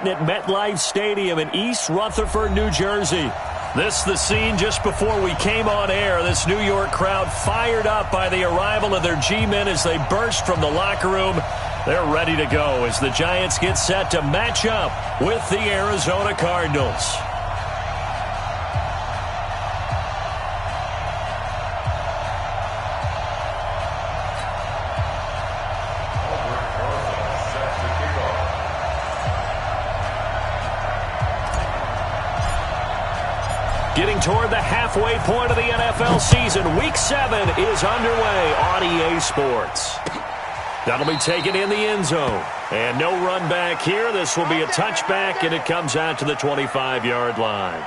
Canton at MetLife Stadium in East Rutherford, New Jersey. This is the scene just before we came on air. This New York crowd fired up by the arrival of their G-men as they burst from the locker room. They're ready to go as the Giants get set to match up with the Arizona Cardinals. Getting toward the halfway point of the NFL season, Week 7 is underway on EA Sports. That'll be taken in the end zone. And no run back here. This will be a touchback, and it comes out to the 25-yard line.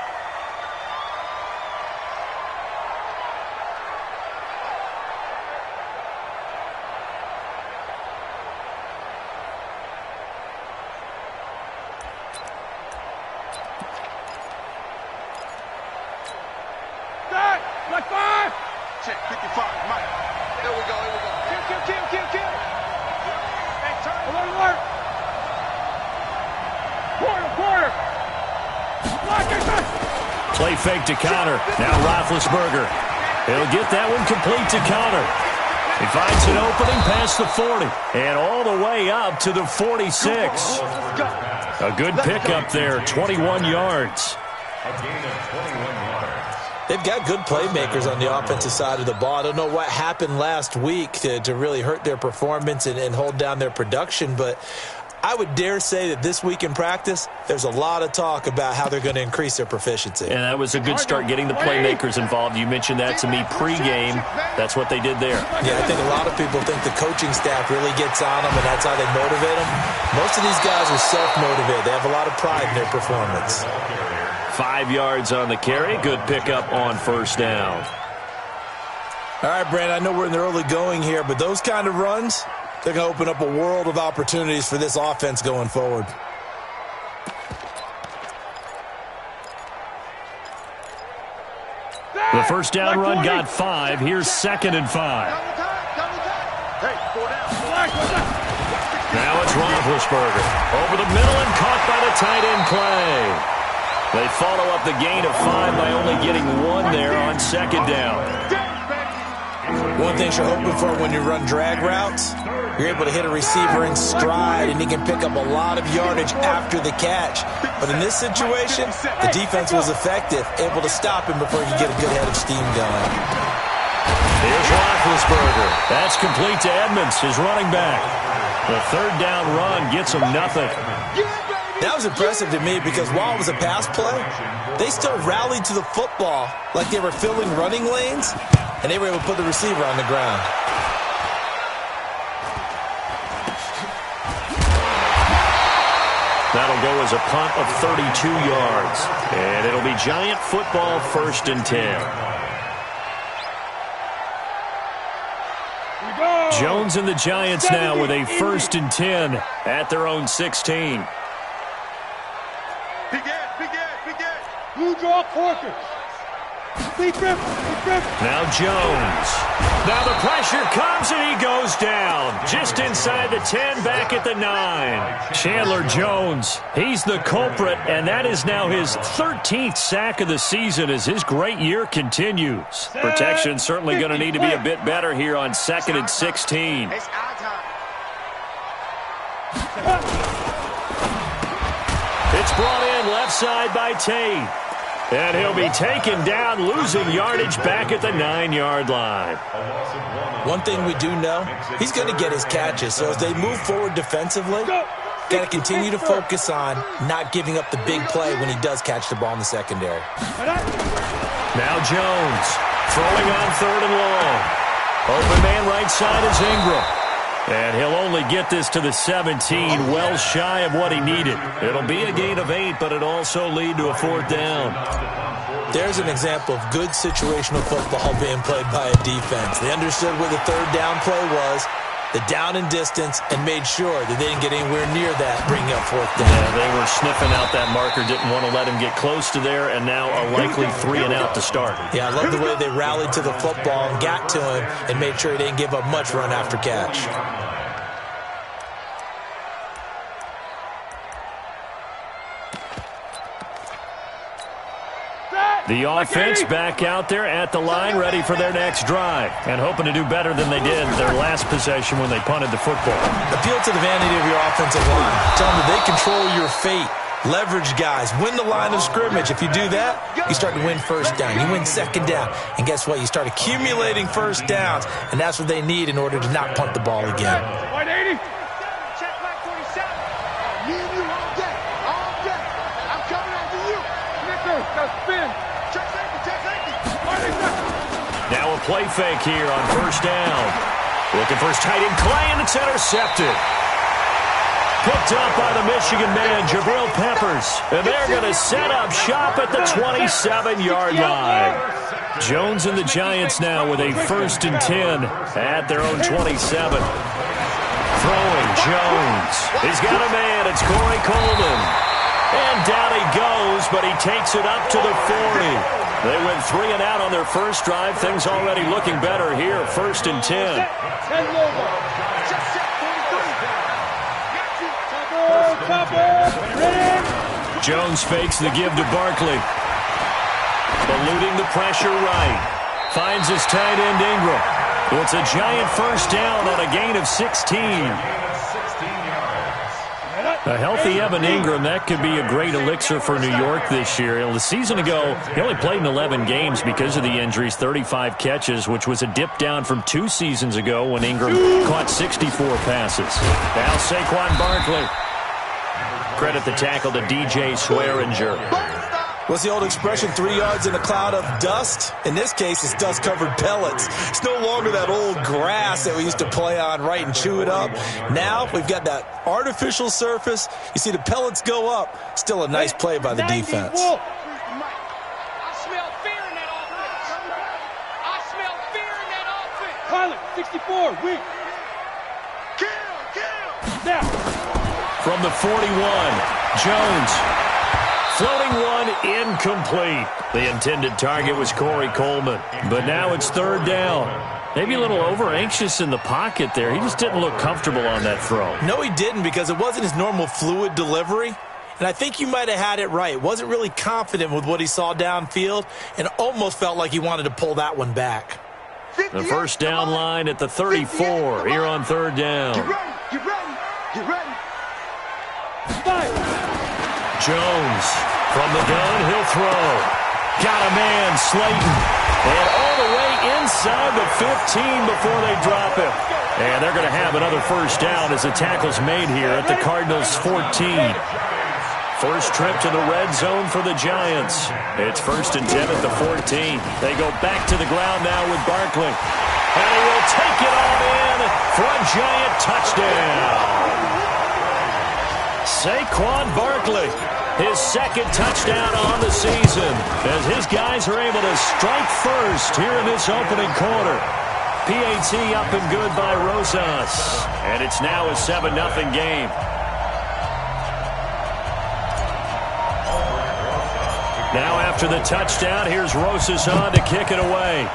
Play fake to Connor. Now Roethlisberger. He'll get that one complete to Connor. He finds an opening past the 40 and all the way up to the 46. A good pickup there, 21 yards. A gain of 21 yards. They've got good playmakers on the offensive side of the ball. I don't know what happened last week to really hurt their performance and hold down their production, but I would dare say that this week in practice, there's a lot of talk about how they're going to increase their proficiency. And that was a good start, getting the playmakers involved. You mentioned that to me pregame. That's what they did there. Yeah, I think a lot of people think the coaching staff really gets on them, and that's how they motivate them. Most of these guys are self-motivated. They have a lot of pride in their performance. 5 yards on the carry. Good pickup on first down. All right, Brandon, I know we're in the early going here, but those kind of runs, they're going to open up a world of opportunities for this offense going forward. The first down run got 5. Here's 2nd and 5. Now it's Roethlisberger. Over the middle and caught by the tight end Clay. They follow up the gain of 5 by only getting 1 there on 2nd down. One thing you're hoping for when you run drag routes, you're able to hit a receiver in stride, and he can pick up a lot of yardage after the catch. But in this situation, the defense was effective, able to stop him before he could get a good head of steam going. Here's Roethlisberger. That's complete to Edmonds, his running back. The third down run gets him nothing. That was impressive to me because while it was a pass play, they still rallied to the football like they were filling running lanes, and they were able to put the receiver on the ground. That'll go as a punt of 32 yards. And it'll be Giant football, 1st and 10. Jones and the Giants now with a 1st and 10 at their own 16. You draw quarter. Now Jones. Now the pressure comes and he goes down. Just inside the 10, back at the 9. Chandler Jones, he's the culprit, and that is now his 13th sack of the season as his great year continues. Protection certainly going to need to be a bit better here on 2nd and 16. It's brought in left side by Tate. And he'll be taken down, losing yardage back at the 9-yard line. One thing we do know, he's going to get his catches. So as they move forward defensively, got to continue to focus on not giving up the big play when he does catch the ball in the secondary. Now Jones throwing on 3rd and long. Open man right side is Ingram. And he'll only get this to the 17, well shy of what he needed. It'll be a gain of 8, but it'll also lead to a 4th down. There's an example of good situational football being played by a defense. They understood where the 3rd down play was, the down and distance, and made sure that they didn't get anywhere near that, bringing up 4th down. Yeah, they were sniffing out that marker, didn't want to let him get close to there, and now a likely 3 and out to start. Yeah, I love the way they rallied to the football and got to him and made sure he didn't give up much run after catch. The offense back out there at the line, ready for their next drive, and hoping to do better than they did their last possession when they punted the football. Appeal to the vanity of your offensive line. Tell them that they control your fate. Leverage guys. Win the line of scrimmage. If you do that, you start to win first down. You win second down. And guess what? You start accumulating first downs, and that's what they need in order to not punt the ball again. 180. Check back 47. Me and you all day. All day. I'm coming after you. Nickers, now spin. Check safety, check safety. Now a play fake here on first down. Looking for his tight end, Clay, and it's intercepted. Picked up by the Michigan man, Jabril Peppers. And they're going to set up shop at the 27-yard line. Jones and the Giants now with a 1st and 10 at their own 27. Throwing, Jones. He's got a man. It's Corey Coleman. And down he goes, but he takes it up to the 40. They went 3 and out on their first drive. Things already looking better here. 1st and 10. Jones fakes the give to Barkley. Eluding the pressure right. Finds his tight end Ingram. It's a Giant first down on a gain of 16. A healthy Evan Ingram, that could be a great elixir for New York this year. The season ago, he only played in 11 games because of the injuries, 35 catches, which was a dip down from 2 seasons ago when Ingram caught 64 passes. Now Saquon Barkley. Credit the tackle to DJ Swearinger. What's the old expression, 3 yards in a cloud of dust? In this case, it's dust-covered pellets. It's no longer that old grass that we used to play on, right, and chew it up. Now we've got that artificial surface. You see the pellets go up. Still a nice play by the defense. I smell fear in that offense. I smell fear in that offense. Pilot, 64, weak. Kill. Now. From the 41, Jones. Floating one, incomplete. The intended target was Corey Coleman. But now it's 3rd down. Maybe a little over-anxious in the pocket there. He just didn't look comfortable on that throw. No, he didn't, because it wasn't his normal fluid delivery. And I think you might have had it right. Wasn't really confident with what he saw downfield and almost felt like he wanted to pull that one back. The first down line at the 34 here on 3rd down. Get ready. Jones from the gun, he'll throw. Got a man, Slayton. And all the way inside the 15 before they drop him. And they're going to have another first down as the tackle's made here at the Cardinals' 14. First trip to the red zone for the Giants. It's 1st and 10 at the 14. They go back to the ground now with Barkley. And he will take it all in for a Giant touchdown. Saquon Barkley, his 2nd touchdown on the season, as his guys are able to strike first here in this opening quarter. PAT up and good by Rosas, and it's now a 7-0 game. Now after the touchdown, here's Rosas on to kick it away.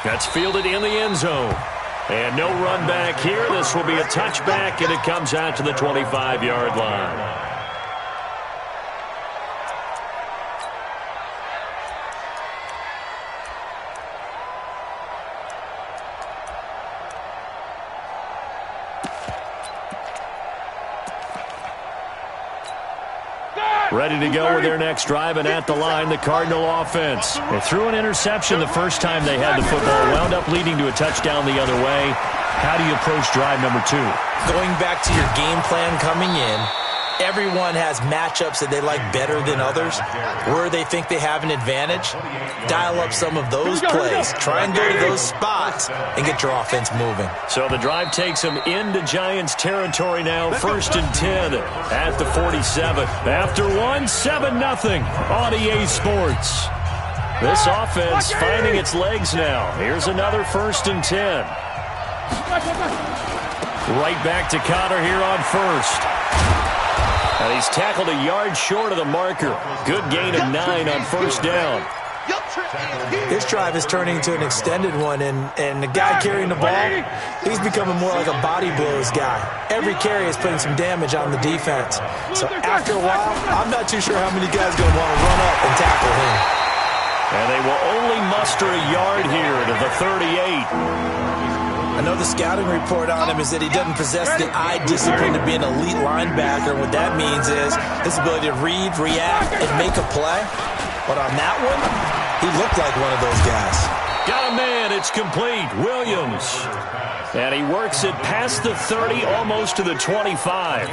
That's fielded in the end zone. And no run back here. This will be a touchback, and it comes out to the 25-yard line. Ready to go with their next drive, and at the line, the Cardinal offense. They threw an interception the first time they had the football, wound up leading to a touchdown the other way. How do you approach drive number 2? Going back to your game plan coming in, everyone has matchups that they like better than others, where they think they have an advantage. Dial up some of those plays. Try and go to those spots and get your offense moving. So the drive takes them into Giants territory now. 1st and 10 at the 47. After 7-0 on EA Sports. This offense finding its legs now. Here's another 1st and 10. Right back to Connor here on 1st. And he's tackled a yard short of the marker. Good gain of 9 on 1st down. This drive is turning into an extended one, and the guy carrying the ball, he's becoming more like a body blows guy. Every carry is putting some damage on the defense. So after a while, I'm not too sure how many guys are going to want to run up and tackle him. And they will only muster a yard here to the 38. I know the scouting report on him is that he doesn't possess the eye discipline to be an elite linebacker. What that means is his ability to read, react, and make a play. But on that one, he looked like one of those guys. Got a man. It's complete. Williams. And he works it past the 30, almost to the 25.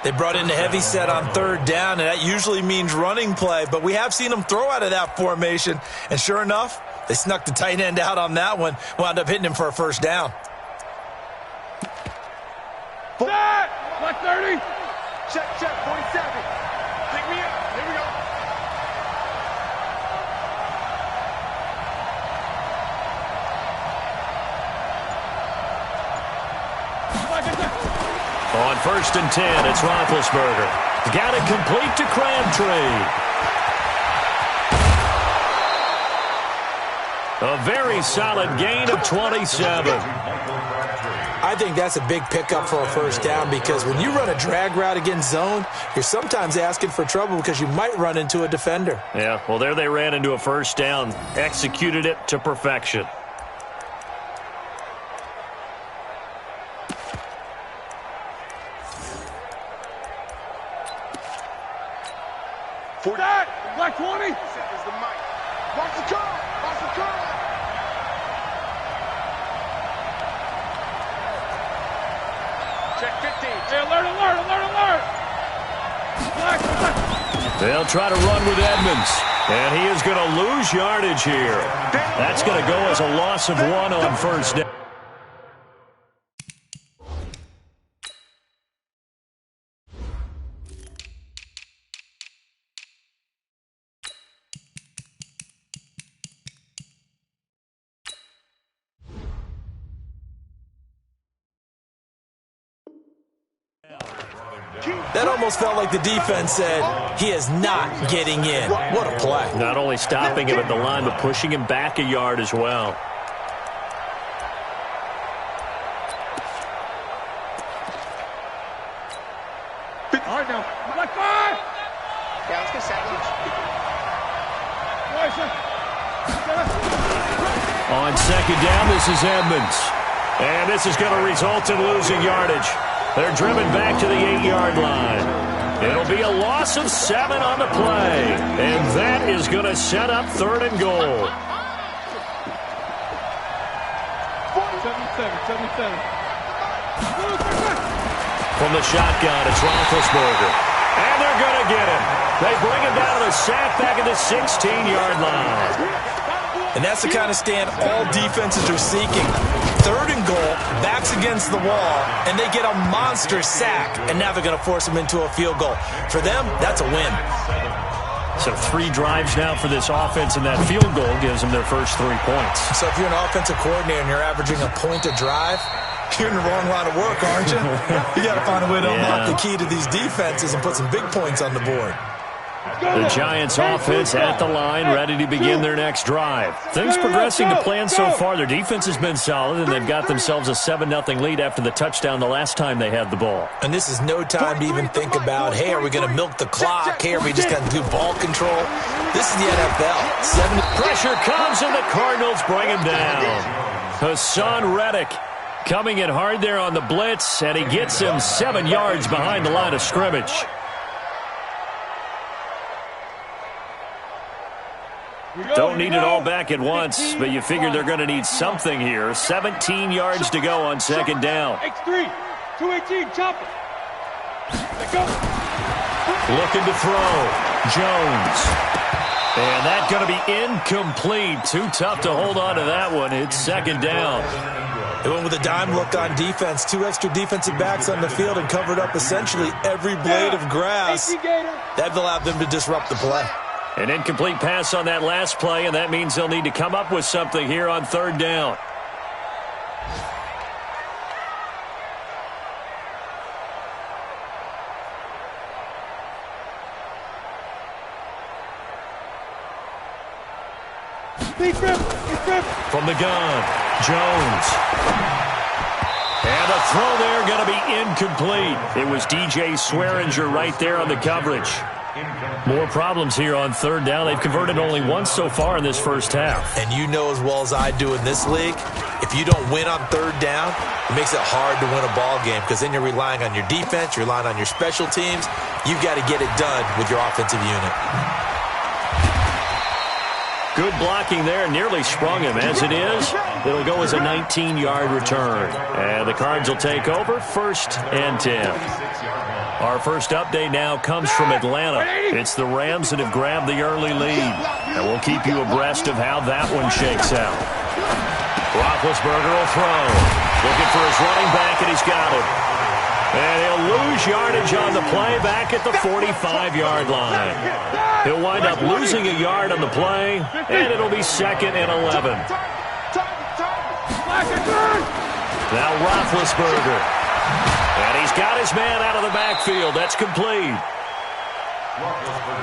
They brought in the heavy set on third down, and that usually means running play. But we have seen them throw out of that formation. And sure enough, they snuck the tight end out on that one. Wound up hitting him for a first down. Black 30. Check, 47. Pick me up. Here we go. On 1st and 10, it's Roethlisberger. Got it complete to Crabtree. A very solid gain of 27. I think that's a big pickup for a first down because when you run a drag route against zone, you're sometimes asking for trouble because you might run into a defender. Yeah, well, there they ran into a first down. Executed it to perfection. For that, Black 20. Is the mic. Watch the curl. Watch the curl. Check 15. Hey, alert. Black. They'll try to run with Edmonds. And he is going to lose yardage here. That's going to go as a loss of 1 on first down. That almost felt like the defense said, he is not getting in. What a play. Not only stopping him at the line, but pushing him back a yard as well. All right, now. Black 5. Yeah, let's get set. On second down, this is Edmonds. And this is going to result in losing yardage. They're driven back to the 8-yard line. It'll be a loss of 7 on the play. And that is going to set up 3rd and goal. 77. From the shotgun, it's Roethlisberger. And they're going to get him. They bring him down to the sack back at the 16-yard line. And that's the kind of stand all defenses are seeking. 3rd and goal, backs against the wall, and they get a monster sack. And now they're going to force them into a field goal. For them, that's a win. So 3 drives now for this offense, and that field goal gives them their first 3 points. So if you're an offensive coordinator and you're averaging a point a drive, you're in the wrong line of work, aren't you? You got to find a way to unlock the key to these defenses and put some big points on the board. The Giants offense at the line, ready to begin their next drive. Things progressing to plan so far. Their defense has been solid, and they've got themselves a 7-0 lead after the touchdown the last time they had the ball. And this is no time to even think about, hey, are we going to milk the clock? Hey, are we just going to do ball control? This is the NFL. Pressure comes, and the Cardinals bring him down. Hassan Reddick coming in hard there on the blitz, and he gets him 7 yards behind the line of scrimmage. Don't need it all back at once, but you figure they're going to need something here. 17 yards to go on second down. X3, 218, chop it. Let go. Looking to throw. Jones. And that's going to be incomplete. Too tough to hold on to that one. It's second down. They went with a dime look on defense. 2 extra defensive backs on the field and covered up essentially every blade of grass. That allowed them to disrupt the play. An incomplete pass on that last play, and that means they'll need to come up with something here on third down. From the gun, Jones. And the throw there going to be incomplete. It was DJ Swearinger right there on the coverage. More problems here on third down. They've converted only once so far in this first half. And you know as well as I do in this league, if you don't win on third down, it makes it hard to win a ball game because then you're relying on your defense, you're relying on your special teams. You've got to get it done with your offensive unit. Good blocking there. Nearly sprung him. As it is, it'll go as a 19-yard return. And the Cards will take over 1st and 10. Our first update now comes from Atlanta. It's the Rams that have grabbed the early lead. And we'll keep you abreast of how that one shakes out. Roethlisberger will throw. Looking for his running back, and he's got it. And he'll lose yardage on the play back at the 45-yard line. He'll wind up losing a yard on the play, and it'll be 2nd and 11. Now Roethlisberger. And he's got his man out of the backfield. That's complete.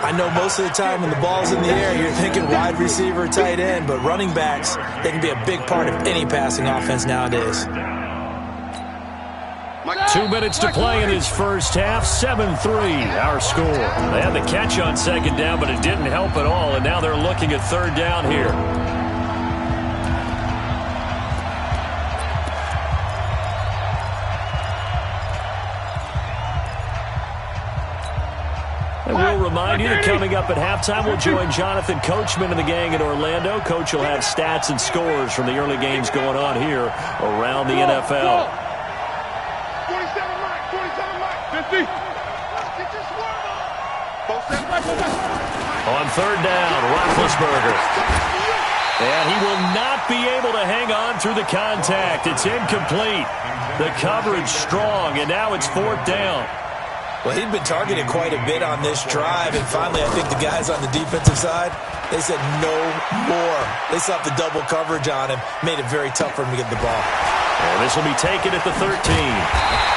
I know most of the time when the ball's in the air, you're thinking wide receiver, tight end, but running backs, they can be a big part of any passing offense nowadays. 2 minutes to play in his first half. 7-3, our score. They had the catch on second down, but it didn't help at all, and now they're looking at third down here. And we'll remind you that coming up at halftime, we'll join Jonathan Coachman and the gang in Orlando. Coach will have stats and scores from the early games going on here around the NFL. 47 Mike. 50. On third down, Roethlisberger. And he will not be able to hang on through the contact. It's incomplete. The coverage strong, and now it's 4th down. Well, he'd been targeted quite a bit on this drive, and finally I think the guys on the defensive side, they said no more. They saw the double coverage on him, made it very tough for him to get the ball. And this will be taken at the 13.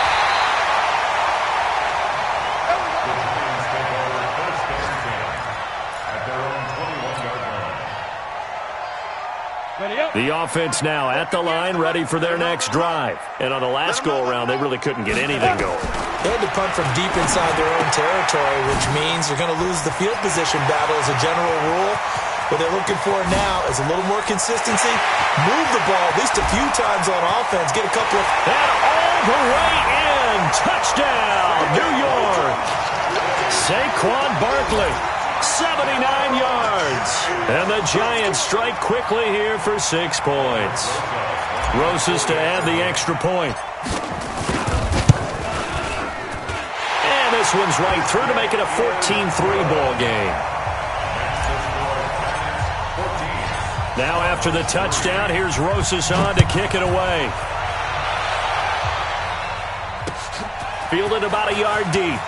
The offense now at the line, ready for their next drive. And on the last go-around, they really couldn't get anything going. They had to punt from deep inside their own territory, which means they're going to lose the field position battle as a general rule. What they're looking for now is a little more consistency. Move the ball at least a few times on offense. Get a couple of... And all the way in. Touchdown, New York. Saquon Barkley. 79 yards. And the Giants strike quickly here for 6 points. Rosas to add the extra point. And this one's right through to make it a 14-3 ball game. Now after the touchdown, here's Rosas on to kick it away. Fielded about a yard deep.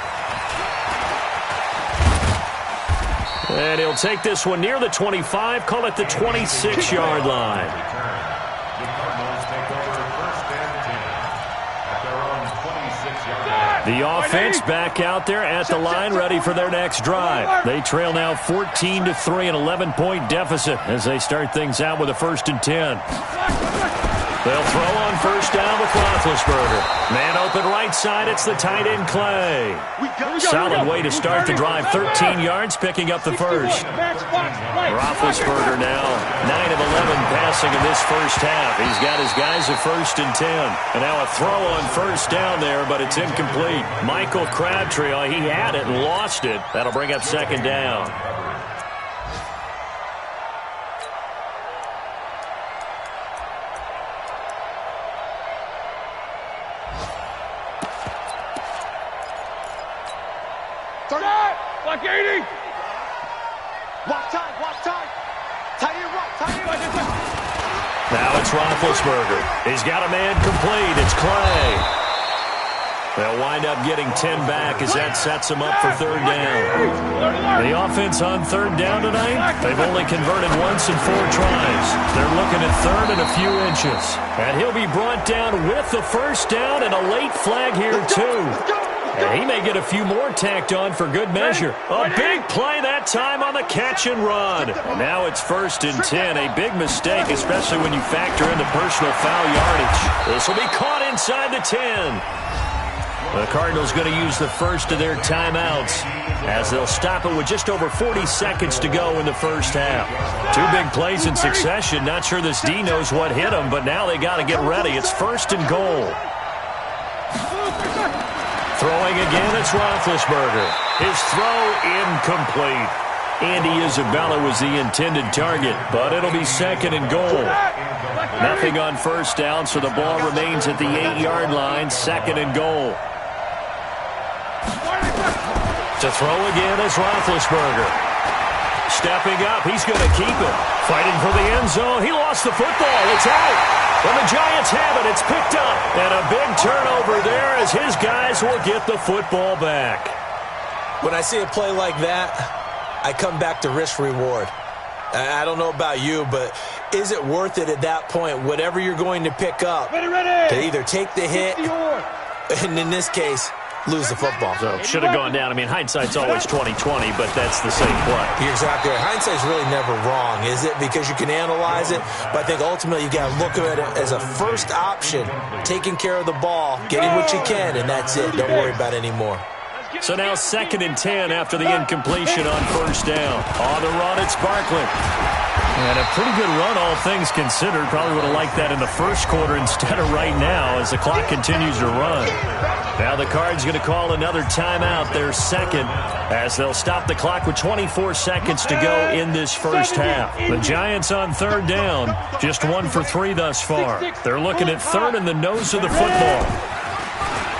And he'll take this one near the 25, call it the 26-yard line. The offense back out there at the line, ready for their next drive. They trail now 14-3, an 11-point deficit as they start things out with a 1st and 10. They'll throw on first down with Roethlisberger. Man open right side, it's the tight end Clay. Solid way to start the drive, 13 yards, picking up the first. Roethlisberger now 9 of 11 passing in this first half. He's got his guys at 1st and 10. And now a throw on first down there, but it's incomplete. Michael Crabtree, he had it and lost it. That'll bring up 2nd down. Like 80. Walk tight, walk tight. Tight end, walk, tight end. Now it's Roethlisberger. He's got a man complete. It's Clay. They'll wind up getting 10 back as that sets him up for 3rd down. The offense on 3rd down tonight, they've only converted once in 4 tries. They're looking at 3rd and a few inches. And he'll be brought down with the first down and a late flag here too. And he may get a few more tacked on for good measure. A big play that time on the catch and run. And now it's 1st and 10. A big mistake, especially when you factor in the personal foul yardage. This will be caught inside the 10. The Cardinals going to use the first of their timeouts as they'll stop it with just over 40 seconds to go in the first half. 2 big plays in succession. Not sure this D knows what hit him, but now they got to get ready. It's 1st and goal. Throwing again, it's Roethlisberger. His throw incomplete. Andy Isabella was the intended target, but it'll be 2nd and goal. Nothing on first down, so the ball remains at the 8-yard line, 2nd and goal. To throw again is Roethlisberger. Stepping up, he's going to keep it. Fighting for the end zone. He lost the football. It's out. And the Giants have it. It's picked up. And a big turnover there as his guys will get the football back. When I see a play like that, I come back to risk-reward. I don't know about you, but is it worth it at that point, whatever you're going to pick up, to either take the hit, and in this case, lose the football? So it should have gone down. I mean, hindsight's always 20/20, but that's the same play. You're exactly right. Hindsight's really never wrong, is it? Because you can analyze it, but I think ultimately you got to look at it as a first option, taking care of the ball, getting what you can, and that's it. Don't worry about it anymore. So now 2nd and 10 after the incompletion on first down. On the run, it's Barkley. And a pretty good run, all things considered. Probably would have liked that in the first quarter instead of right now as the clock continues to run. Now the Cards going to call another timeout, their 2nd, as they'll stop the clock with 24 seconds to go in this first half. The Giants on 3rd down, just 1 for 3 thus far. They're looking at 3rd in the nose of the football.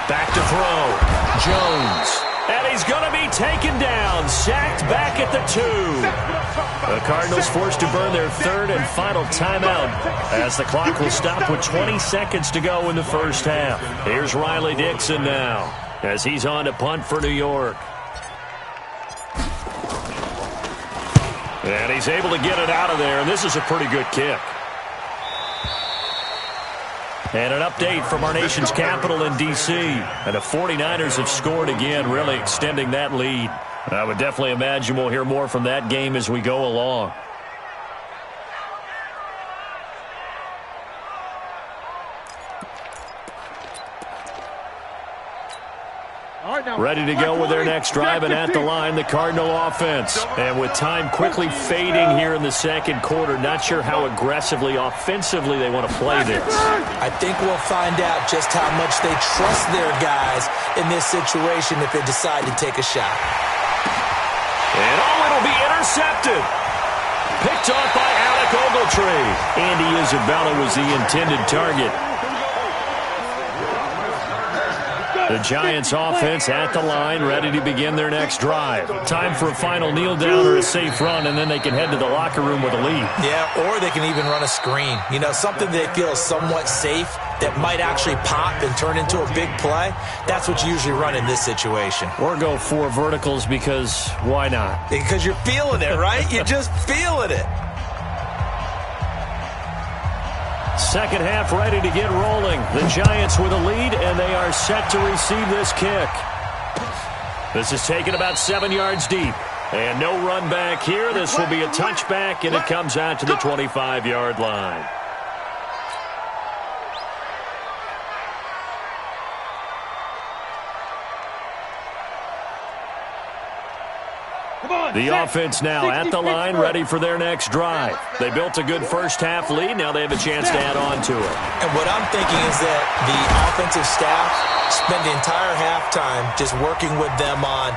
Back to throw. Jones. And he's going to be taken down, sacked back at the 2. The Cardinals forced to burn their 3rd and final timeout as the clock will stop with 20 seconds to go in the first half. Here's Riley Dixon now as he's on to punt for New York. And he's able to get it out of there, and this is a pretty good kick. And an update from our nation's capital in D.C. And the 49ers have scored again, really extending that lead. I would definitely imagine we'll hear more from that game as we go along. Ready to go with their next drive, and at the line, the Cardinal offense. And with time quickly fading here in the second quarter, not sure how aggressively, offensively they want to play this. I think we'll find out just how much they trust their guys in this situation if they decide to take a shot. And it'll be intercepted. Picked off by Alec Ogletree. Andy Isabella was the intended target. The Giants offense at the line, ready to begin their next drive. Time for a final kneel down or a safe run, and then they can head to the locker room with a lead. Yeah, or they can even run a screen. You know, something they feel somewhat safe that might actually pop and turn into a big play. That's what you usually run in this situation. Or go 4 verticals because why not? Because you're feeling it, right? You're just feeling it. Second half ready to get rolling. The Giants with a lead, and they are set to receive this kick. This is taken about 7 yards deep. And no run back here. This will be a touchback, and it comes out to the 25-yard line. The offense now at the line, ready for their next drive. They built a good first-half lead. Now they have a chance to add on to it. And what I'm thinking is that the offensive staff spent the entire halftime just working with them on,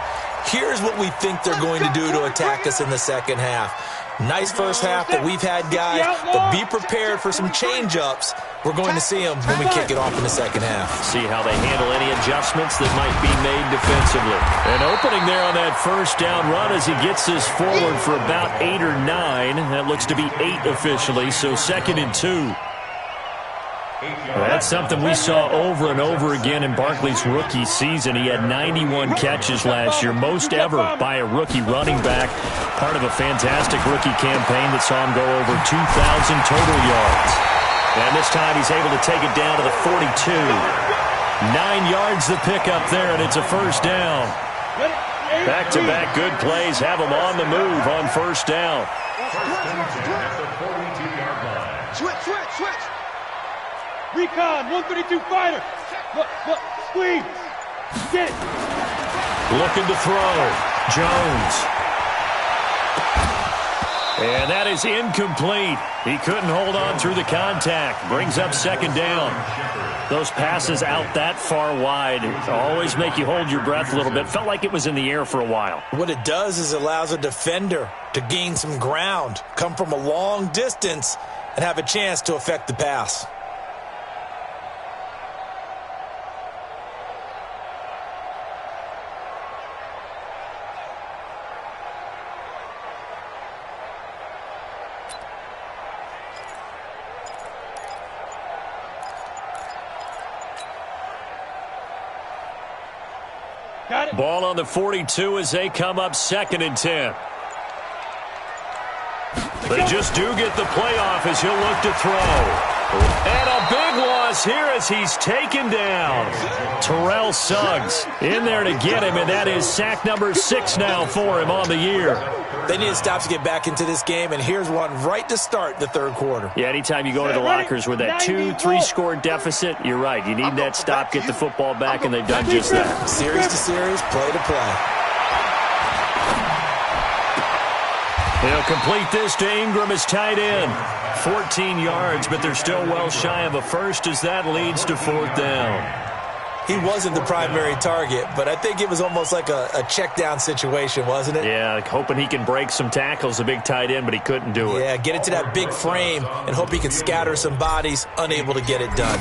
here's what we think they're going to do to attack us in the second half. Nice first half that we've had, guys, but be prepared for some change-ups. We're going to see them when we kick it off in the second half. See how they handle any adjustments that might be made defensively. And opening there on that first down run as he gets this forward for about 8 or 9. That looks to be 8 officially, so 2nd and 2. That's something we saw over and over again in Barkley's rookie season. He had 91 catches last year, most ever by a rookie running back. Part of a fantastic rookie campaign that saw him go over 2,000 total yards. And this time he's able to take it down to the 42. 9 yards the pickup there, and it's a first down. Back-to-back good plays have them on the move on first down. Switch. Recon, 132 fighter. Look, squeeze. Get it. Looking to throw. Jones. And that is incomplete. He couldn't hold on through the contact. Brings up second down. Those passes out that far wide always make you hold your breath a little bit. Felt like it was in the air for a while. What it does is it allows a defender to gain some ground, come from a long distance, and have a chance to affect the pass. Ball on the 42 as they come up 2nd and 10. They just do get the playoff as he'll look to throw. And a big loss here as he's taken down. Terrell Suggs in there to get him, and that is sack number 6 now for him on the year. They need to stop to get back into this game, and here's one right to start the third quarter. Yeah, anytime you go to the lockers with that 2-3 score deficit, you're right. You need that stop, get the football back, and they've done just that. Series to series, play to play. They'll complete this to Ingram as tight end. 14 yards, but they're still well shy of a first as that leads to 4th down. He wasn't the primary target, but I think it was almost like a check down situation, wasn't it? Yeah, like hoping he can break some tackles, a big tight end, but he couldn't do it. Yeah, get it to that big frame and hope he can scatter some bodies, unable to get it done.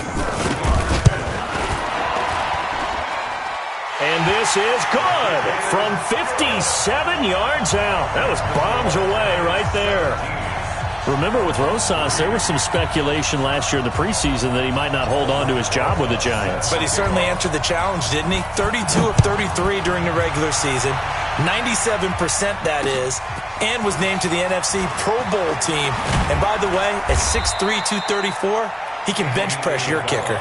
And this is good from 57 yards out. That was bombs away right there. Remember, with Rosas, there was some speculation last year in the preseason that he might not hold on to his job with the Giants. But he certainly answered the challenge, didn't he? 32 of 33 during the regular season, 97% that is, and was named to the NFC Pro Bowl team. And by the way, at 6'3", 234, he can bench press your kicker.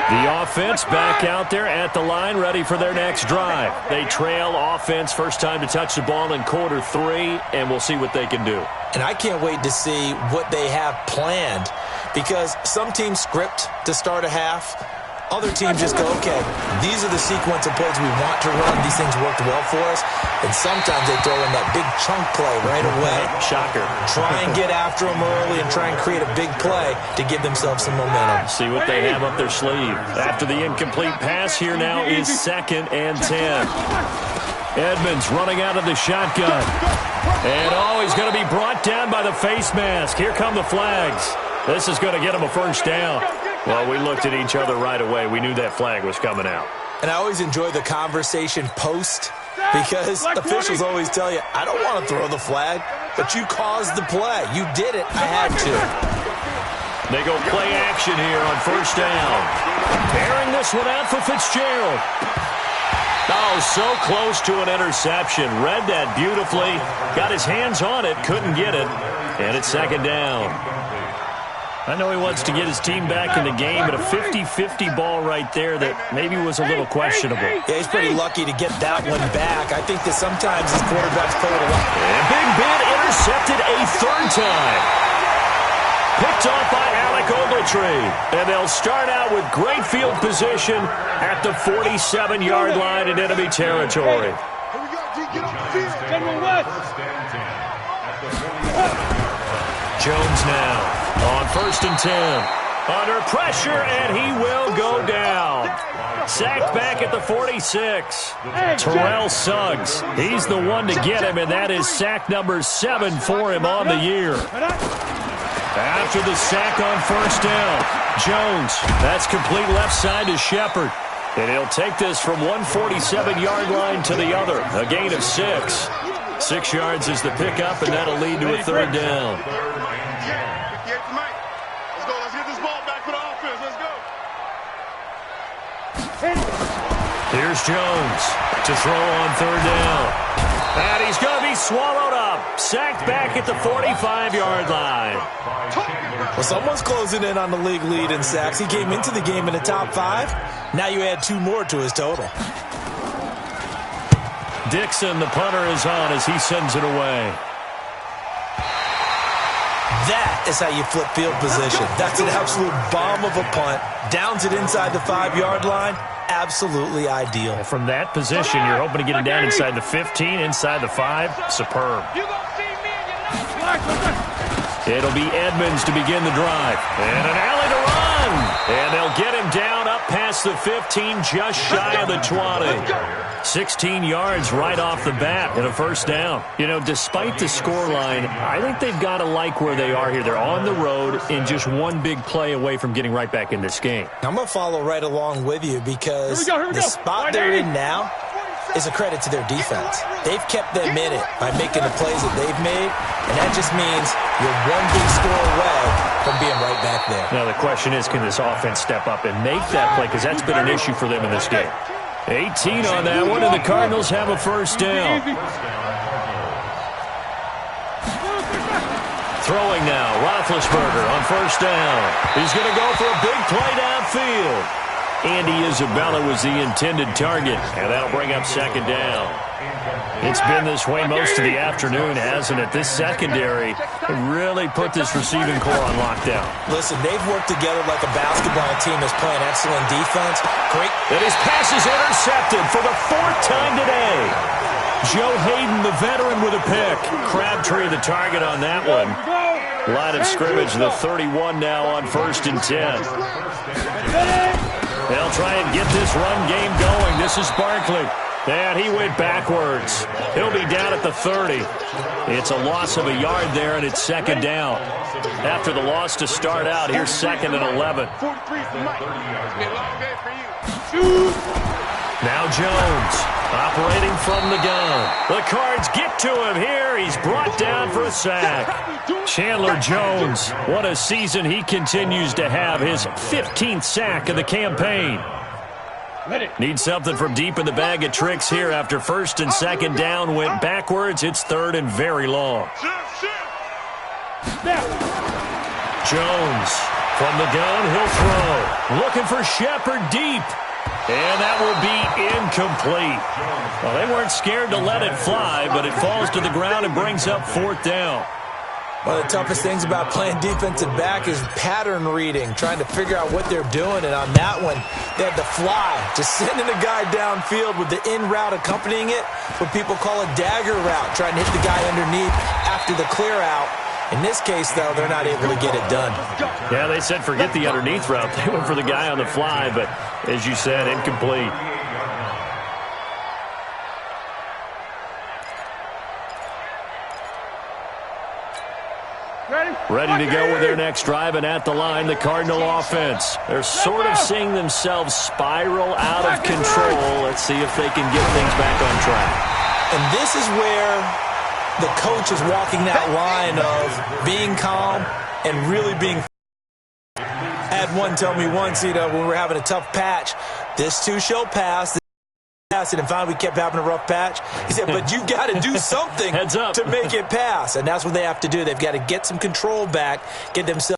The offense back out there at the line, ready for their next drive. They trail offense, first time to touch the ball in quarter 3, and we'll see what they can do. And I can't wait to see what they have planned, because some teams script to start a half. Other teams just go, okay, these are the sequence of plays we want to run. These things worked well for us. And sometimes they throw in that big chunk play right away. Shocker. Try and get after them early and try and create a big play to give themselves some momentum. See what they have up their sleeve. After the incomplete pass, here now is 2nd and 10. Edmonds running out of the shotgun. And he's going to be brought down by the face mask. Here come the flags. This is going to get him a first down. Well, we looked at each other right away. We knew that flag was coming out. And I always enjoy the conversation post, because officials always tell you, I don't want to throw the flag, but you caused the play. You did it. I had to. They go play action here on first down. Bearing this one out for Fitzgerald. Oh, so close to an interception. Read that beautifully. Got his hands on it. Couldn't get it. And it's 2nd down. I know he wants to get his team back in the game, but a 50-50 ball right there that maybe was a little questionable. Yeah, he's pretty lucky to get that one back. I think that sometimes his quarterbacks play it a lot. And Big Ben intercepted a 3rd time. Picked off by Alec Ogletree. And they'll start out with great field position at the 47-yard line in enemy territory. Jones now on 1st and 10. Under pressure, and he will go down. Sacked back at the 46. Terrell Suggs. He's the one to get him, and that is sack number 7 for him on the year. After the sack on first down, Jones. That's complete left side to Shepard. And he'll take this from 147-yard line to the other. A gain of 6. 6 yards is the pickup, and that'll lead to a 3rd down. Here's Jones to throw on 3rd down. And he's going to be swallowed up. Sacked back at the 45-yard line. Well, someone's closing in on the league lead in sacks. He came into the game in the top 5. Now you add 2 more to his total. Dixon, the punter, is on as he sends it away. That is how you flip field position. That's an absolute bomb of a punt. Downs it inside the 5-yard line. Absolutely ideal. From that position, you're hoping to get it down inside the 15, inside the 5. Superb. It'll be Edmonds to begin the drive. And an alley to run. And they'll get him down up past the 15, just shy of the 20. 16 yards right off the bat and a first down. You know, despite the scoreline, I think they've got to like where they are here. They're on the road and just one big play away from getting right back in this game. I'm going to follow right along with you because the spot they're in now is a credit to their defense. They've kept them in it by making the plays that they've made, and that just means you're one big score away from being right back there. Now the question is, can this offense step up and make that play? Because that's been an issue for them in this game. 18 on that one, and the Cardinals have a first down. Throwing now, Roethlisberger on first down. He's going to go for a big play downfield. Andy Isabella was the intended target, and that'll bring up second down. It's been this way most of the afternoon, hasn't it? This secondary really put this receiving core on lockdown. Listen, they've worked together like a basketball team that's playing excellent defense. Great. And his pass is intercepted for the 4th time today. Joe Hayden, the veteran, with a pick. Crabtree, the target on that one. Line of scrimmage, the 31 now on 1st and 10. They'll try and get this run game going. This is Barkley. And he went backwards. He'll be down at the 30. It's a loss of a yard there, and it's second down. After the loss to start out, here's 2nd and 11. Now Jones, operating from the gun. The Cards get to him here. He's brought down for a sack. Chandler Jones, what a season he continues to have. His 15th sack of the campaign. Needs something from deep in the bag of tricks here after 1st and 2nd down went backwards. It's 3rd and very long. Jones from the gun, he'll throw. Looking for Shepard deep. And that will be incomplete. Well, they weren't scared to let it fly, but it falls to the ground and brings up 4th down. One of the toughest things about playing defensive back is pattern reading, trying to figure out what they're doing. And on that one, they had the fly, just sending a guy downfield with the in route accompanying it, what people call a dagger route, trying to hit the guy underneath after the clear out. In this case, though, they're not able to get it done. Yeah, they said forget the underneath route. They went for the guy on the fly, but as you said, incomplete. Ready to go with their next drive, and at the line, the Cardinal offense. They're sort of seeing themselves spiral out of control. Let's see if they can get things back on track. And this is where the coach is walking that line of being calm and really being. I had one tell me once, when we were having a tough patch, this too shall pass. And finally we kept having a rough patch. He said, but you got to do something Heads up. to make it pass. And that's what they have to do. They've got to get some control back, get themselves